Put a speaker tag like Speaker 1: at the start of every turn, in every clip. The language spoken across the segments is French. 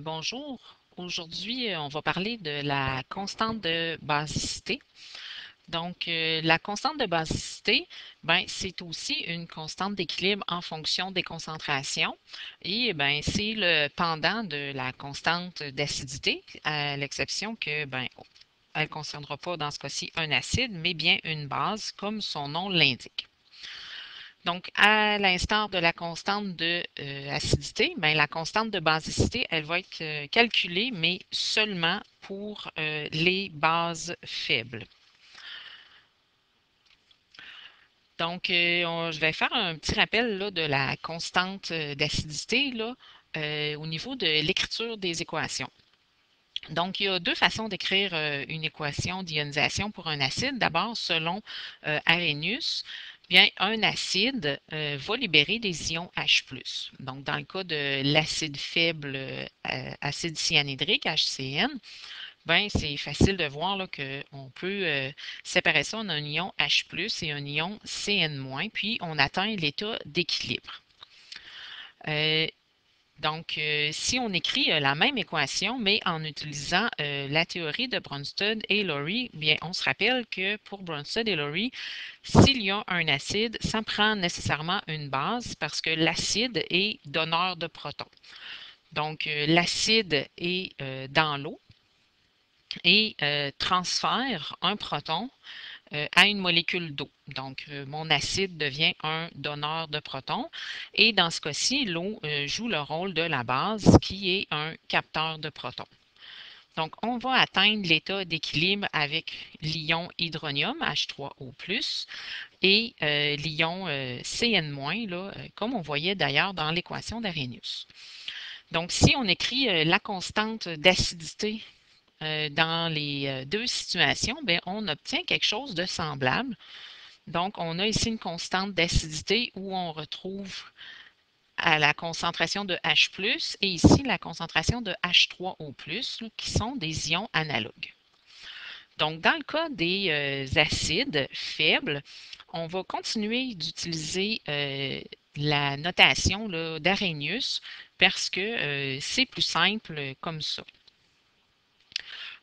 Speaker 1: Bonjour. Aujourd'hui, on va parler de la constante de basicité. La constante de basicité, ben, c'est aussi une constante d'équilibre en fonction des concentrations. Et ben, c'est le pendant de la constante d'acidité, à l'exception que ben, elle ne concernera pas dans ce cas-ci un acide, mais bien une base, comme son nom l'indique. Donc, à l'instar de la constante de acidité, ben, la constante de basicité, elle va être calculée, mais seulement pour les bases faibles. Je vais faire un petit rappel là, de la constante d'acidité au niveau de l'écriture des équations. Donc, il y a deux façons d'écrire une équation d'ionisation pour un acide. D'abord, selon Arrhenius, bien, un acide va libérer des ions H+. Donc, dans le cas de l'acide faible, acide cyanhydrique, HCN, ben, c'est facile de voir qu'on peut séparer ça en un ion H+, et un ion CN-, puis on atteint l'état d'équilibre. Si on écrit la même équation, mais en utilisant la théorie de Bronsted et Lowry, bien, on se rappelle que pour Bronsted et Lowry, s'il y a un acide, ça prend nécessairement une base parce que l'acide est donneur de protons. Donc, l'acide est dans l'eau et transfère un proton à une molécule d'eau. Donc, mon acide devient un donneur de protons. Et dans ce cas-ci, l'eau joue le rôle de la base qui est un capteur de protons. Donc, on va atteindre l'état d'équilibre avec l'ion hydronium, H3O+, et l'ion CN-, comme on voyait d'ailleurs dans l'équation d'Arrhenius. Donc, si on écrit la constante d'acidité dans les deux situations, bien, on obtient quelque chose de semblable. Donc, on a ici une constante d'acidité où on retrouve à la concentration de H+, et ici la concentration de H3O+, qui sont des ions analogues. Donc, dans le cas des acides faibles, on va continuer d'utiliser la notation d'Arrhenius parce que c'est plus simple comme ça.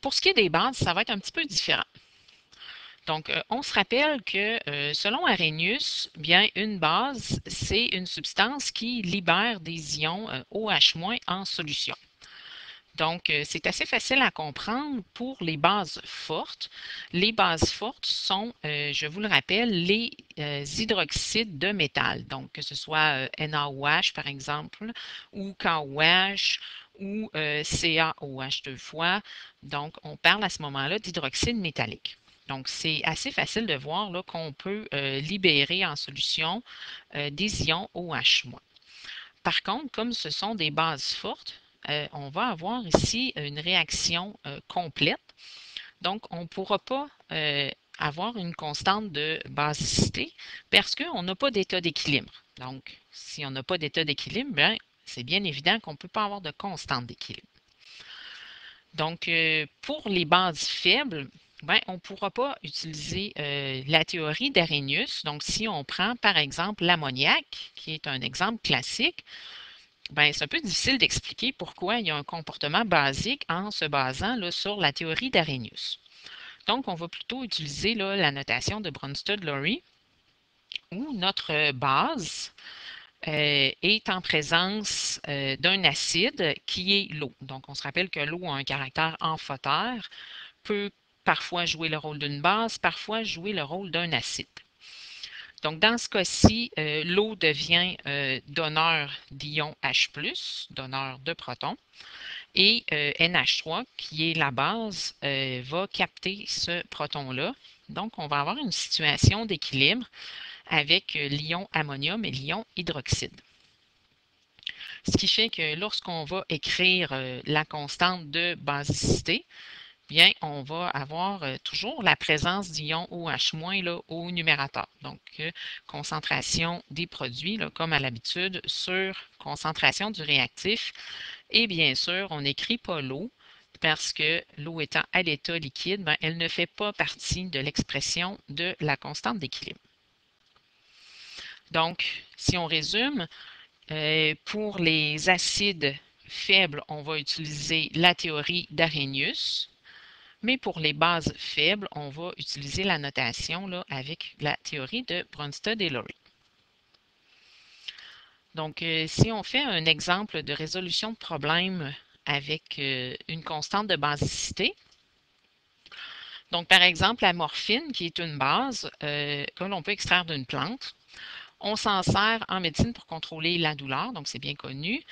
Speaker 1: Pour ce qui est des bases, ça va être un petit peu différent. Donc, on se rappelle que selon Arrhenius, bien, une base, c'est une substance qui libère des ions OH- en solution. Donc, c'est assez facile à comprendre pour les bases fortes. Les bases fortes sont, je vous le rappelle, les hydroxydes de métal. Donc, que ce soit NaOH, par exemple, ou KOH, ou CaOH deux fois. Donc, on parle à ce moment-là d'hydroxyde métallique. Donc, c'est assez facile de voir qu'on peut libérer en solution des ions OH-. Par contre, comme ce sont des bases fortes, on va avoir ici une réaction complète. Donc, on ne pourra pas avoir une constante de basicité parce qu'on n'a pas d'état d'équilibre. Donc, si on n'a pas d'état d'équilibre, c'est bien évident qu'on ne peut pas avoir de constante d'équilibre. Donc, pour les bases faibles, ben, on ne pourra pas utiliser la théorie d'Arrhenius. Donc, si on prend par exemple l'ammoniac, qui est un exemple classique, ben, c'est un peu difficile d'expliquer pourquoi il y a un comportement basique en se basant sur la théorie d'Arrhenius. Donc, on va plutôt utiliser la notation de Bronsted-Lowry, où notre base est en présence d'un acide qui est l'eau. Donc, on se rappelle que l'eau a un caractère amphotère, peut parfois jouer le rôle d'une base, parfois jouer le rôle d'un acide. Donc, dans ce cas-ci, l'eau devient donneur d'ion H+, donneur de protons, et NH3, qui est la base, va capter ce proton-là. Donc, on va avoir une situation d'équilibre avec l'ion ammonium et l'ion hydroxyde. Ce qui fait que lorsqu'on va écrire la constante de basicité, bien, on va avoir toujours la présence d'ion OH- là, au numérateur. Donc, concentration des produits, là, comme à l'habitude, sur concentration du réactif. Et bien sûr, on n'écrit pas l'eau parce que l'eau étant à l'état liquide, ben, elle ne fait pas partie de l'expression de la constante d'équilibre. Donc, si on résume, pour les acides faibles, on va utiliser la théorie d'Arrhenius. Mais pour les bases faibles, on va utiliser la notation là, avec la théorie de Bronsted et Lowry. Donc, si on fait un exemple de résolution de problème avec une constante de basicité, donc par exemple la morphine, qui est une base que l'on peut extraire d'une plante, on s'en sert en médecine pour contrôler la douleur, donc c'est bien connu.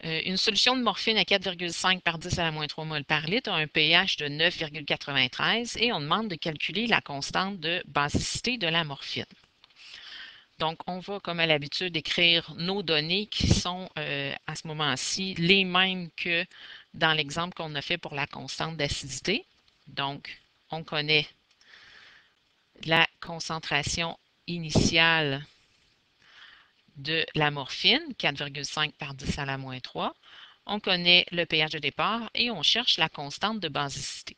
Speaker 1: Une solution de morphine à 4,5 par 10 à la moins 3 mol par litre a un pH de 9,93 et on demande de calculer la constante de basicité de la morphine. Donc, on va, comme à l'habitude, écrire nos données qui sont à ce moment-ci les mêmes que dans l'exemple qu'on a fait pour la constante d'acidité. Donc, on connaît la concentration initiale de la morphine, 4,5 par 10 à la moins 3. On connaît le pH de départ et on cherche la constante de basicité.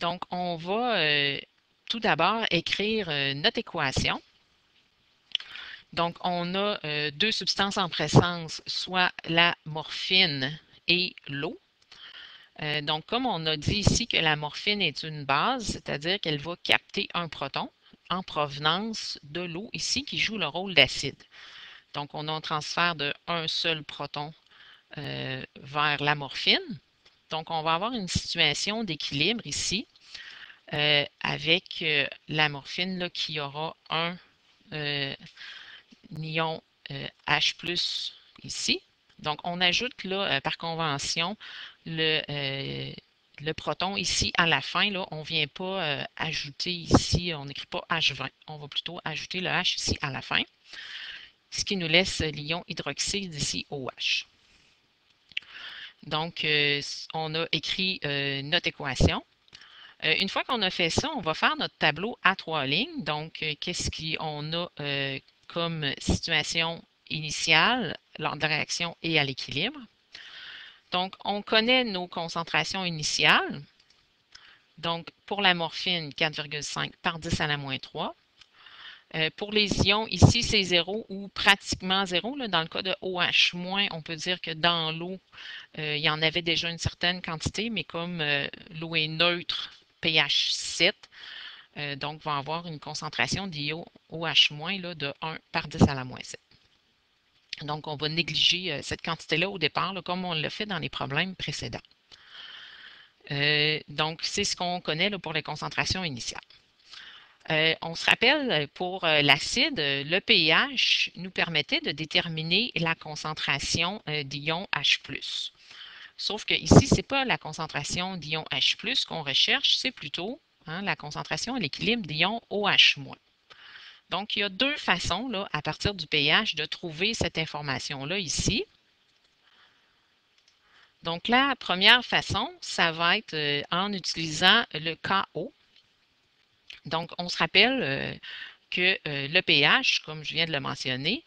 Speaker 1: Donc, on va tout d'abord écrire notre équation. Donc, on a deux substances en présence, soit la morphine et l'eau. Donc, comme on a dit ici que la morphine est une base, c'est-à-dire qu'elle va capter un proton en provenance de l'eau ici qui joue le rôle d'acide. Donc, on a un transfert de un seul proton vers la morphine. Donc, on va avoir une situation d'équilibre ici avec la morphine là, qui aura un ion H+ ici. Donc, on ajoute là, par convention le proton ici à la fin. Là, on ne vient pas ajouter ici, on n'écrit pas H20. On va plutôt ajouter le H ici à la fin, ce qui nous laisse l'ion hydroxyde ici OH. Donc, on a écrit notre équation. Une fois qu'on a fait ça, on va faire notre tableau à 3 lignes. Donc, qu'est-ce qu'on a comme situation initiale lors de la réaction et à l'équilibre? Donc, on connaît nos concentrations initiales. Donc, pour la morphine, 4,5 par 10 à la moins 3. Pour les ions, ici, c'est 0 ou pratiquement 0. Là, dans le cas de OH-, on peut dire que dans l'eau, il y en avait déjà une certaine quantité, mais comme l'eau est neutre, pH 7, donc va avoir une concentration d'ion OH- là, de 1 par 10 à la moins 7. Donc, on va négliger cette quantité-là au départ, là, comme on l'a fait dans les problèmes précédents. Donc, c'est ce qu'on connaît là, pour les concentrations initiales. On se rappelle, pour l'acide, le pH nous permettait de déterminer la concentration d'ion H+. Sauf que ici, ce n'est pas la concentration d'ion H+, qu'on recherche, c'est plutôt la concentration à l'équilibre d'ion OH-. Donc, il y a deux façons, là, à partir du pH, de trouver cette information-là ici. Donc, la première façon, ça va être en utilisant le KO. Donc, on se rappelle que le pH, comme je viens de le mentionner,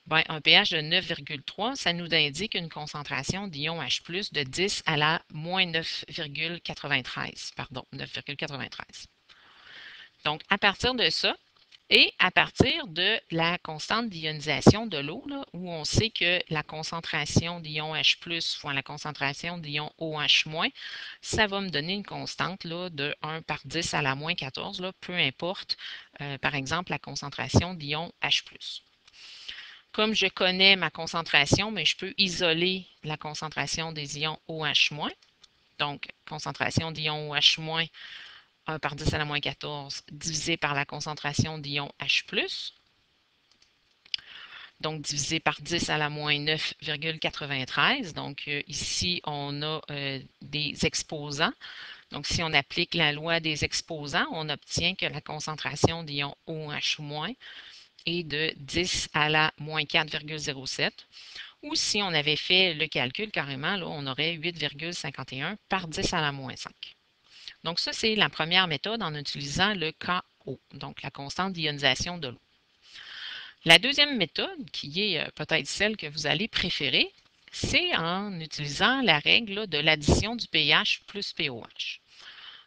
Speaker 1: ben, un pH de 9,3, ça nous indique une concentration d'ion H+ de 10 à la moins 9,93. Pardon, 9,93. Donc, à partir de ça, et à partir de la constante d'ionisation de l'eau, où on sait que la concentration d'ion H+ fois la concentration d'ion OH-, ça va me donner une constante là, de 1 par 10 à la moins 14, là, peu importe, par exemple, la concentration d'ion H+. Comme je connais ma concentration, mais je peux isoler la concentration des ions OH-. Donc, concentration d'ion OH-, 1 par 10 à la moins 14 divisé par la concentration d'ion H+. Donc, divisé par 10 à la moins 9,93. Donc, ici, on a des exposants. Donc, si on applique la loi des exposants, on obtient que la concentration d'ion OH- est de 10 à la moins 4,07. Ou si on avait fait le calcul carrément, là, on aurait 8,51 par 10 à la moins 5. Donc, ça, c'est la première méthode en utilisant le KO, donc la constante d'ionisation de l'eau. La deuxième méthode, qui est peut-être celle que vous allez préférer, c'est en utilisant la règle de l'addition du pH plus pOH.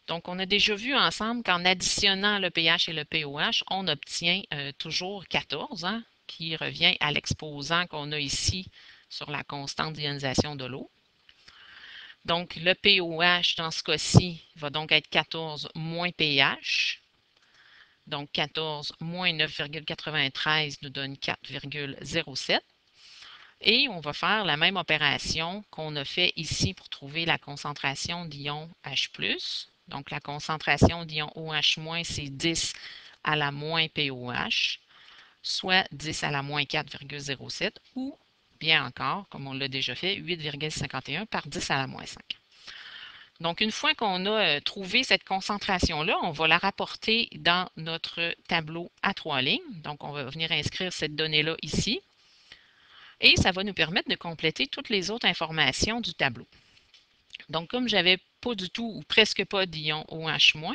Speaker 1: Donc, on a déjà vu ensemble qu'en additionnant le pH et le pOH, on obtient toujours 14, qui revient à l'exposant qu'on a ici sur la constante d'ionisation de l'eau. Donc, le pOH, dans ce cas-ci, va donc être 14 moins pH. Donc, 14 moins 9,93 nous donne 4,07. Et on va faire la même opération qu'on a fait ici pour trouver la concentration d'ion H+. Donc, la concentration d'ion OH-, c'est 10 à la moins pOH, soit 10 à la moins 4,07, ou bien encore, comme on l'a déjà fait, 8,51 par 10 à la moins 5. Donc, une fois qu'on a trouvé cette concentration-là, on va la rapporter dans notre tableau à 3 lignes. Donc, on va venir inscrire cette donnée-là ici. Et ça va nous permettre de compléter toutes les autres informations du tableau. Donc, comme je n'avais pas du tout ou presque pas d'ion OH-,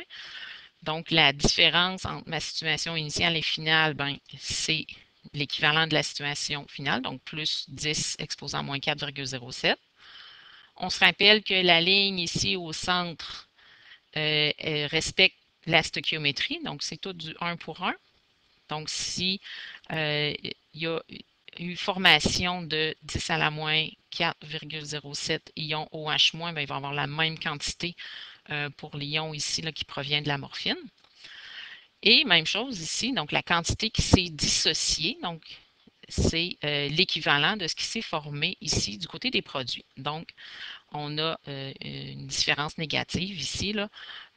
Speaker 1: donc la différence entre ma situation initiale et finale, ben, c'est l'équivalent de la situation finale, donc plus 10 exposant moins 4,07. On se rappelle que la ligne ici au centre respecte la stoichiométrie, donc c'est tout du 1 pour 1. Donc, si il y a eu formation de 10 à la moins 4,07 ions OH-, bien, il va avoir la même quantité pour l'ion ici là, qui provient de la morphine. Et même chose ici, donc la quantité qui s'est dissociée, donc c'est l'équivalent de ce qui s'est formé ici du côté des produits. Donc, on a une différence négative ici là,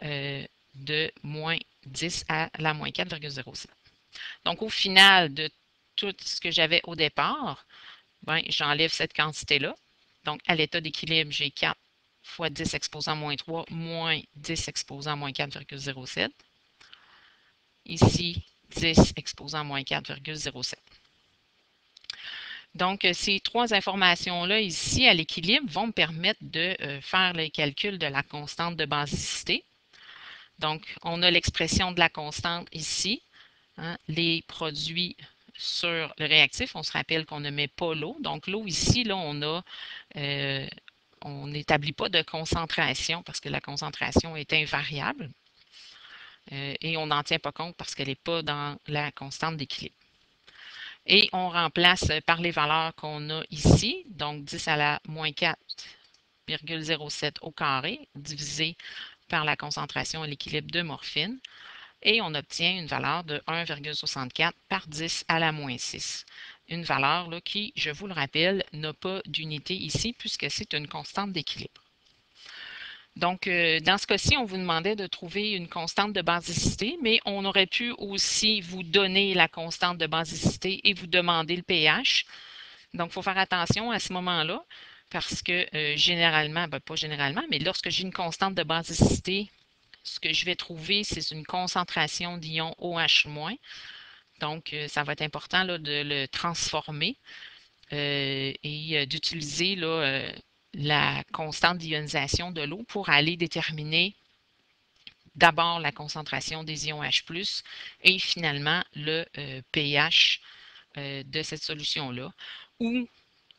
Speaker 1: de moins 10 à la moins 4,07. Donc, au final de tout ce que j'avais au départ, ben, j'enlève cette quantité-là. Donc, à l'état d'équilibre, j'ai 4 fois 10 exposant moins 3 moins 10 exposant moins 4,07. Ici, 10 exposant moins 4,07. Donc, ces trois informations-là ici à l'équilibre vont me permettre de faire le calcul de la constante de basicité. Donc, on a l'expression de la constante ici. Hein, les produits sur le réactif, on se rappelle qu'on ne met pas l'eau. Donc, l'eau ici, là, on n'établit pas de concentration parce que la concentration est invariable. Et on n'en tient pas compte parce qu'elle n'est pas dans la constante d'équilibre. Et on remplace par les valeurs qu'on a ici, donc 10 à la moins 4,07 au carré, divisé par la concentration et l'équilibre de morphine. Et on obtient une valeur de 1,64 par 10 à la moins 6. Une valeur là, qui, je vous le rappelle, n'a pas d'unité ici puisque c'est une constante d'équilibre. Donc, dans ce cas-ci, on vous demandait de trouver une constante de basicité, mais on aurait pu aussi vous donner la constante de basicité et vous demander le pH. Donc, il faut faire attention à ce moment-là parce que généralement, ben, pas généralement, mais lorsque j'ai une constante de basicité, ce que je vais trouver, c'est une concentration d'ion OH-. Donc, ça va être important là, de le transformer et d'utiliser la constante d'ionisation de l'eau pour aller déterminer d'abord la concentration des ions H+, et finalement le pH de cette solution-là, ou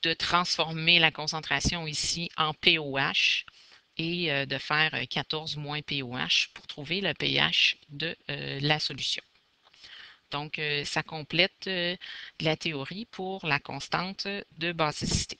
Speaker 1: de transformer la concentration ici en pOH et de faire 14 moins pOH pour trouver le pH de la solution. Donc, ça complète la théorie pour la constante de basicité.